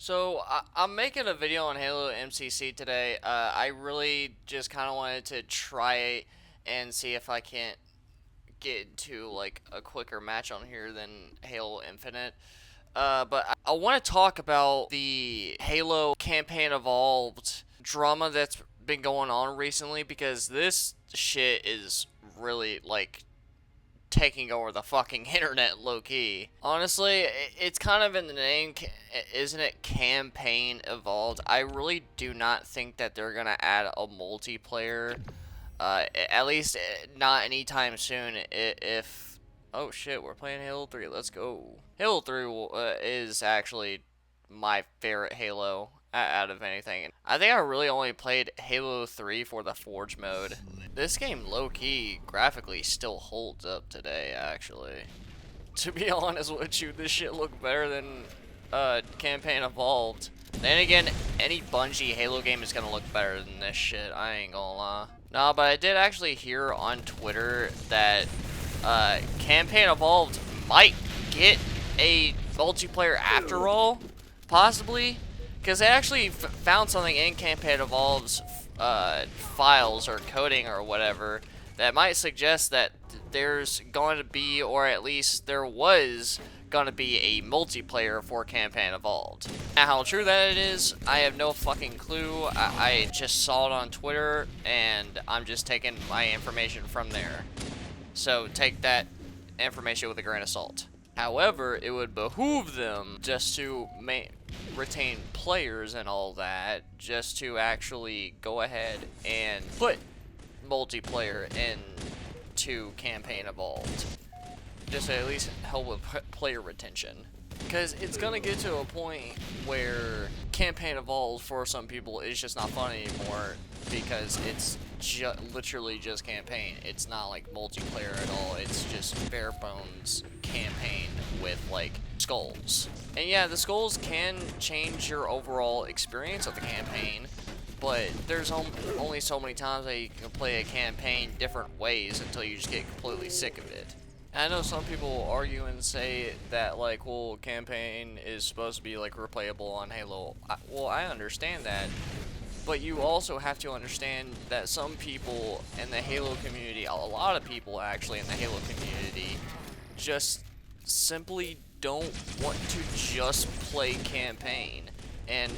So I'm making a video on Halo MCC today. I really just kind of wanted to try it and see if I can't get to like a quicker match on here than Halo Infinite. But I want to talk about the Halo campaign evolved drama that's been going on recently because this shit is really like taking over the fucking internet low key. Honestly, it's kind of in the name, isn't it? Campaign evolved. I really do not think that they're gonna add a multiplayer. At least not anytime soon. If oh shit, we're playing Halo 3. Let's go. Halo 3 is actually my favorite Halo out of anything. I think I really only played Halo 3 for the Forge mode. This game, low-key, graphically still holds up today, actually. To be honest with you, this shit look better than Campaign Evolved. Then again, any Bungie Halo game is gonna look better than this shit, I ain't gonna lie. No, but I did actually hear on Twitter that Campaign Evolved might get a multiplayer after all, possibly, because they actually found something in Campaign Evolved's files or coding or whatever that might suggest that there's going to be, or at least there was going to be, a multiplayer for Campaign Evolved. Now, how true that it is, I have no fucking clue. I just saw it on Twitter, and I'm just taking my information from there. So take that information with a grain of salt. However, it would behoove them just to retain players and all that, just to actually go ahead and put multiplayer into Campaign Evolved. Just to at least help with player retention. Because it's gonna get to a point where Campaign Evolved for some people is just not fun anymore because it's literally just campaign. It's not like multiplayer at all. It's just bare bones campaign with like skulls. And yeah, the skulls can change your overall experience of the campaign, but there's only so many times that you can play a campaign different ways until you just get completely sick of it. I know some people argue and say that, like, well, campaign is supposed to be, like, replayable on Halo. Well, I understand that, but you also have to understand that some people in the Halo community, a lot of people actually in the Halo community, just simply don't want to just play campaign. And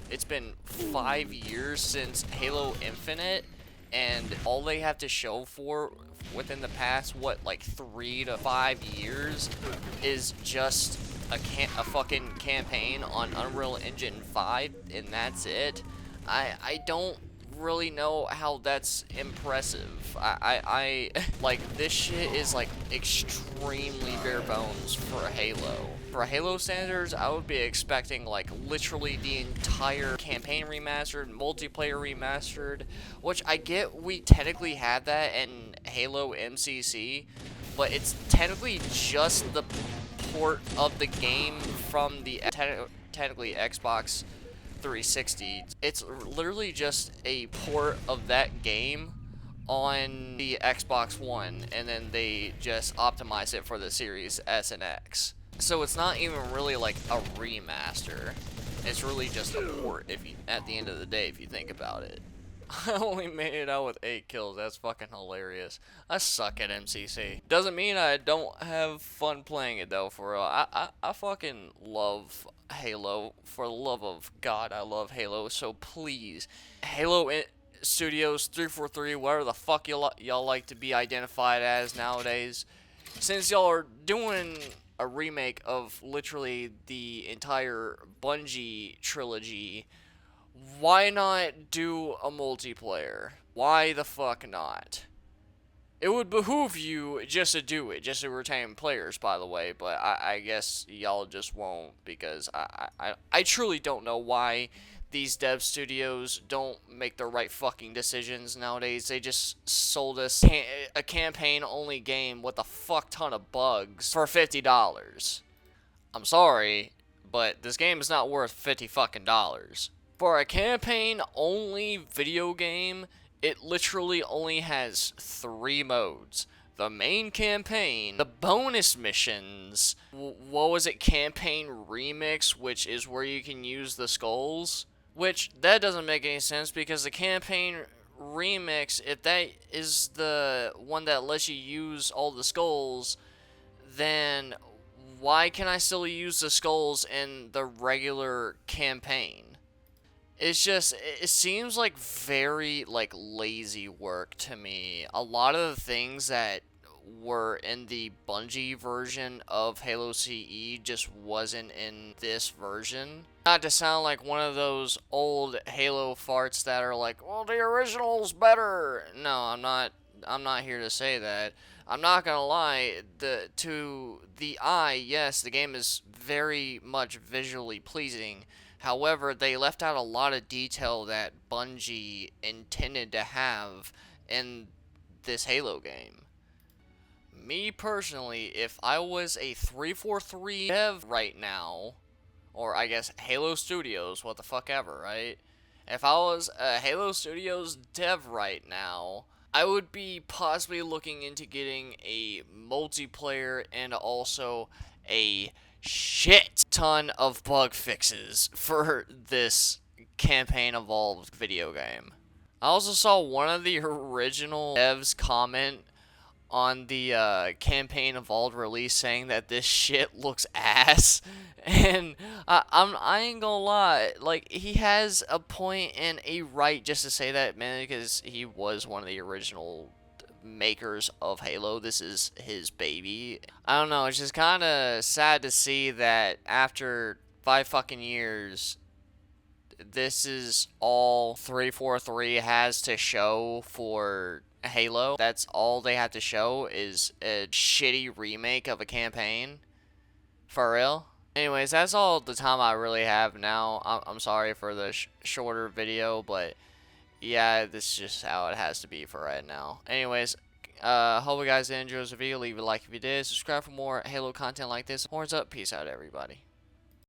it's been 5 years since Halo Infinite, and all they have to show for within the past, what, like 3 to 5 years is just a fucking campaign on Unreal Engine 5, and that's it. I don't really know how that's impressive. I like, this shit is like extremely bare bones for a Halo. For Halo standards, I would be expecting like literally the entire campaign remastered, multiplayer remastered, which I get we technically had that in Halo MCC, but it's technically just the port of the game from the technically Xbox 360. It's literally just a port of that game on the Xbox One, and then they just optimize it for the Series S and X. So it's not even really like a remaster. It's really just a port, if you, at the end of the day, if you think about it. I only made it out with 8 kills. That's fucking hilarious. I suck at MCC. Doesn't mean I don't have fun playing it though, for real. I fucking love Halo. For the love of God, I love Halo. So please, Halo Studios 343, whatever the fuck y'all like to be identified as nowadays, since y'all are doing a remake of literally the entire Bungie trilogy, why not do a multiplayer? Why the fuck not? It would behoove you just to do it, just to retain players, by the way, but I guess y'all just won't, because I truly don't know why these dev studios don't make the right fucking decisions nowadays. They just sold us a campaign-only game with a fuck ton of bugs for $50. I'm sorry, but this game is not worth $50 fucking dollars. For a campaign-only video game, it literally only has 3 modes. the main campaign, the bonus missions. What was it? Campaign Remix, which is where you can use the skulls. Which, that doesn't make any sense because the campaign remix, if that is the one that lets you use all the skulls, then why can I still use the skulls in the regular campaign? It's just, it seems like very, like, lazy work to me. A lot of the things that were in the Bungie version of Halo CE just wasn't in this version. Not to sound like one of those old Halo farts that are like, well, the original's better. No, I'm not here to say that. I'm not gonna lie, to the eye, yes, the game is very much visually pleasing. However, they left out a lot of detail that Bungie intended to have in this Halo game. Me personally, if I was a 343 dev right now, or I guess Halo Studios, what the fuck ever, right? If I was a Halo Studios dev right now, I would be possibly looking into getting a multiplayer and also a shit ton of bug fixes for this Campaign Evolved video game. I also saw one of the original devs comment on the Campaign Evolved release saying that this shit looks ass, and I ain't gonna lie, like, he has a point and a right just to say that, man, because he was one of the original makers of Halo. This is his baby. I don't know, it's just kind of sad to see that after 5 fucking years, this is all 343 has to show for Halo. That's all they have to show is a shitty remake of a campaign. For real? Anyways, that's all the time I really have now. I'm sorry for the shorter video, but yeah, this is just how it has to be for right now. Anyways, hope you guys enjoyed the video. Leave a like if you did. Subscribe for more Halo content like this. Horns up. Peace out, everybody.